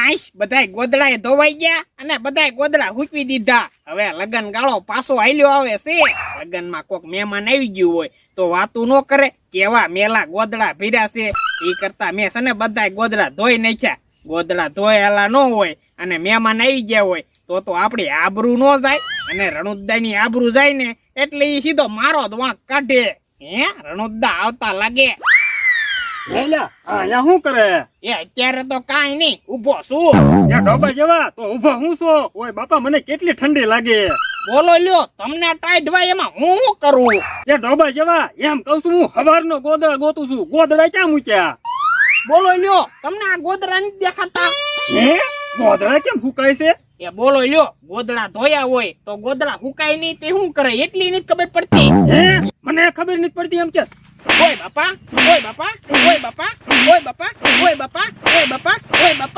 આઈશ બધાય ગોદડાએ ધોવાઈ ગયા અને બધાય ગોદડા હૂકવી દીધા. હવે લગન ગાળો પાછો હાલ્યો આવે છે. લગનમાં કોક મહેમાન આવી ગયું હોય તો વાતું ન કરે કેવા મેલા ગોદડા ભીર્યા છે. એ કરતા મેં છે ને બધાય ગોદડા ધોઈ નાખ્યા. ગોદડા ધોયેલા ન હોય અને મહેમાન આવી ગયા હોય તો આપડી આબરૂ ન જાય અને રણુદદાની આબરૂ જાય ને એટલે એ સીધો મારો જ વાંક કાઢે. હે રણુદા આવતા લાગે. અહીંયા શું કરે? એ અત્યારે તો કાંઈ નહીં, ઉભો છું. ત્યાં ડોબા જેવા તો ઉભો હું છો? ઓય બાપા મને કેટલી ઠંડી લાગે. બોલો લ્યો, તમને ટાઈટ ભાઈ એમાં હું શું કરું? ત્યાં ડોબા જેવા એમ કઉ છું હું હવારનો ગોદડા ગોતું છું. ગોદડા ક્યાં મૂક્યા? બોલો લ્યો, તમને આ ગોદડા નથી દેખાતા? હે ગોદડા કેમ ફૂકાય છે? એ બોલો લ્યો, ગોદડા ધોયા હોય તો ગોદડા હુકાય નહીં તે શું કરે એટલી નથી ખબર પડતી. હે મને ખબર નથી પડતી એમ કે. ઓય બાપા, ઓય બાપા, ઓય બાપા, ઓય બાપા, ઓય બાપા, ઓય બાપા, ઓય બાપા.